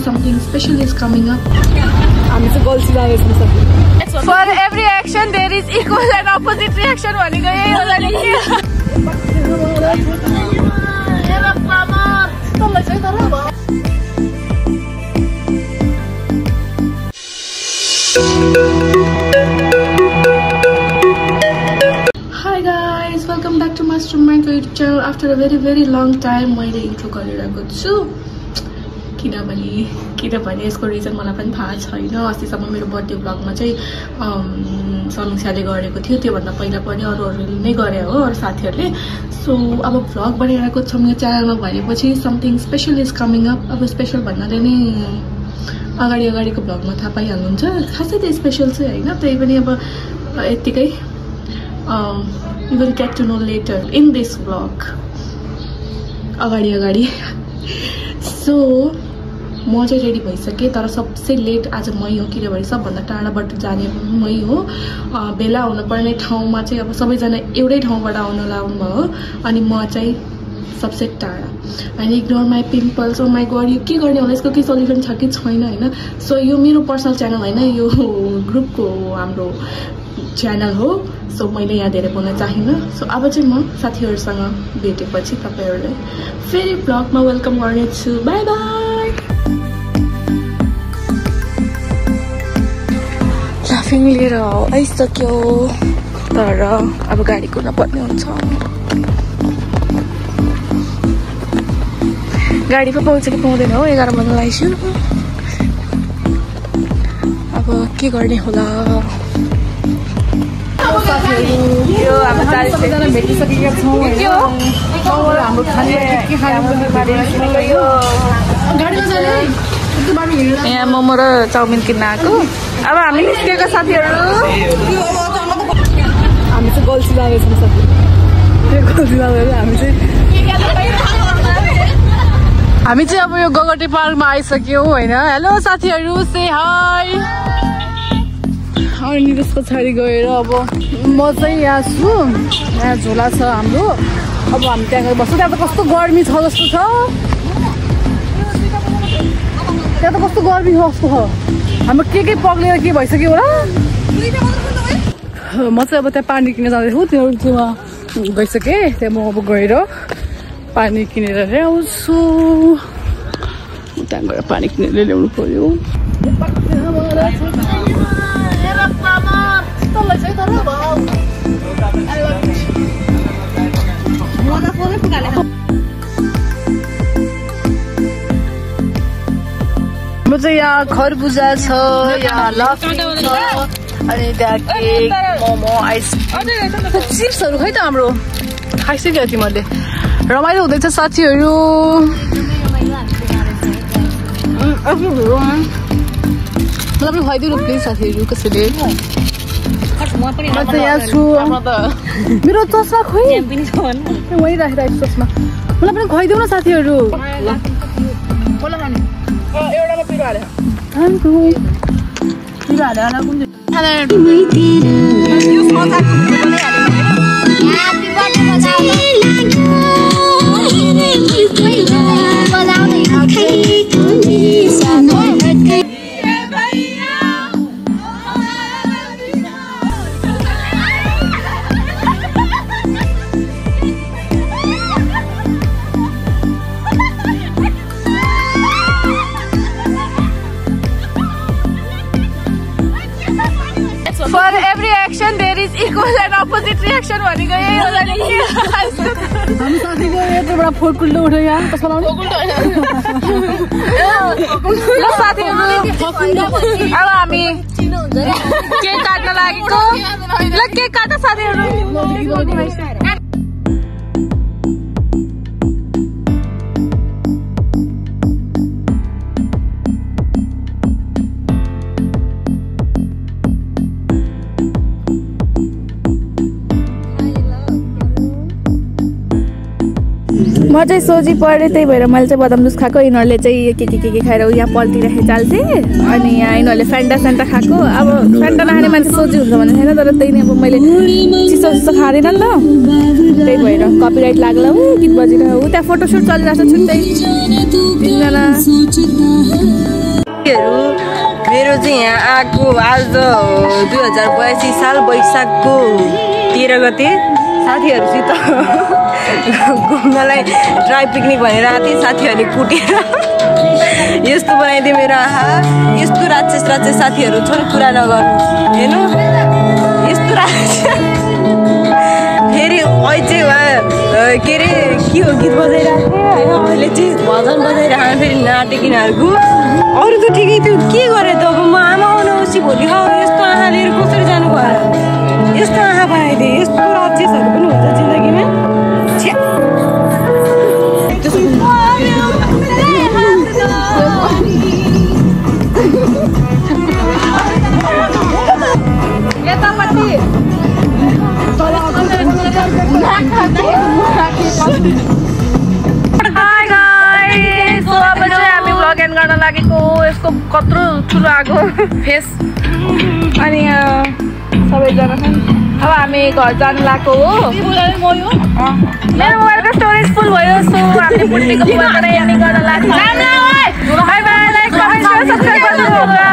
something special is coming up. For every action there is equal and opposite reaction. Hi guys, welcome back to Mastermind YouTube channel. After a very long time, मैले intro गरिरहेको छु किनभने यसको reason मलाई पनि थाहा छैन। अस्तिसम्म मेरो बर्थडे भ्लगमा चाहिँ समीक्षाले गरेको थियो, त्योभन्दा पहिला पनि अरूहरूले नै गरे हो, अरू साथीहरूले। सो अब भ्लग बनाइरहेको छौँ यो च्यानलमा भनेपछि something special is coming up. अब स्पेसल भन्नाले नै अगाडिको भ्लगमा थाहा पाइहाल्नुहुन्छ। खासै त स्पेसल चाहिँ होइन, त्यही पनि अब यत्तिकै you will get to know later in this vlog अगाडि। सो म चाहिँ रेडी भइसकेँ, तर सबसे लेट आज मै हो, किनभने सबभन्दा टाढाबाट जाने मै हो। बेला हुनुपर्ने ठाउँमा चाहिँ अब सबैजना एउटै ठाउँबाट आउन लाउनु भयो, अनि म चाहिँ सबसे टाढा। And ignore my pimples. Oh my god, यो के गर्ने होला, यसको केही सल्युसन छ कि छैन होइन। सो यो मेरो पर्सनल च्यानल होइन, यो ग्रुपको हाम्रो च्यानल हो। सो मैले यहाँ धेरै बोल्न चाहिनँ। सो अब चाहिँ म साथीहरूसँग भेटेपछि तपाईँहरूलाई फेरि ब्लगमा वेलकम गर्नेछु। By by. लाफिङ लिएर आइसक्यो, तर अब गाडी कुर्न पर्ने हुन्छ। गाडी पो पाउँछ कि पाउँदैन हो, 11 बज्न लाग्यो। अब के गर्ने होला। यो अब सबैजना भेटिसकेका छौँ। यहाँ मोमो र चाउमिन किन्न आएको। अब हामी निस्केका साथीहरू, हामी चाहिँ गल्सी जाँदैछौँ साथी। हामी चाहिँ अब यो गगटे पार्कमा आइसक्यौँ होइन। हेलो साथीहरू, से हाई। अनि त्यस पछाडि गएर अब म चाहिँ यहाँ छु, यहाँ झोला छ हाम्रो। अब हामी त्यहाँ बस्छौँ। त्यहाँ त कस्तो गर्मी छ जस्तो छ, त्यहाँ त कस्तो गर्मी छ जस्तो छ। हाम्रो के पग्लेर के भइसक्यो होला। म चाहिँ अब त्यहाँ पानी किन्न जाँदैछु, त्योमा गइसकेँ। त्यहाँ म अब गएर पानी किनेर ल्याउँछु। त्यहाँ गएर पानी किनेर ल्याउनु पर्यो। म चाहिँ यहाँ खरबुजा छ, यहाँ लस्सी छ, अनि त्यहाँ केक, मोमो, आइसक्रिम, चिप्सहरू खै त हाम्रो खाइसक्यो कि मैले। रमाइलो हुँदैछ साथीहरू। मलाई पनि खुवाइदिनु प्लिज साथीहरू कसैले। म चाहिँ यहाँ छु। मेरो चस्मा खोइ वहीँ राखिरहेको चस्मा, मलाई पनि खुवाइदेऊ न साथीहरू। एउटामा पिरो हाल्यो, For every action there is equal and opposite reaction भनेको यही होला नि। हामी साथीको यत्रोबाट फोटो उठ्यो यहाँ, कसमा लाउने? ल साथीहरू, अब हामी केक काट्न लागेको। ल केक काट साथीहरू। म चाहिँ सोझी पढेँ, त्यही भएर मैले चाहिँ बदाम जुस खाएको। यिनीहरूले चाहिँ के खाएर यहाँ पल्टिराखे चाल्थे, अनि यहाँ यिनीहरूले फ्यान्टा खाएको। अब फ्यान्टा नखाने मान्छे सोझी हुन्छ भने छैन, तर त्यही नै अब मैले चिसो खाँदैन नि त, त्यही भएर कपिराइट लाग्ला। गीत बजिरहेको, त्यहाँ फोटोसुट चलिरहेको छ छुट्टै 3 जना। यहाँ आएको आज 2082 साल वैशाखको 13 गते साथीहरूसित घुम्नलाई ड्राई पिकनिक भनेर आएको थिएँ। साथीहरूले कुटेर यस्तो बनाइदियो मेरो आहा। यस्तो राक्षस साथीहरू छन्, कुरा नगर्नु हेर्नु यस्तो राक्षस। फेरि अहिले चाहिँ के अरे के हो गीत बजाइरहेको थियो होइन, अहिले चाहिँ भजन बजाइरहेको फेरि नाटेको यिनीहरूको। अरू त ठिकै थियो, के गरेँ त अब म आमा आउनुहोस् भोलि खाऊ। यस्तो आँखा लिएर कसरी जानु भयो, यस्तो आँखा बनाइदिए। यस्तो राक्षसहरू पनि हुन्छ जिन्दगीमा। गर्न लागेको यसको कत्रो ठुलो आगो फेस अनि सबैजना छन्। अब हामी घर जानु लागेको हो। मेरो मोबाइलको स्टोरेज फुल भयो, सो हामीले पुट्टीको मोबाइलबाट एन्डिङ गर्न लाग्छ। Bye bye, like comment subscribe गर्नु होला।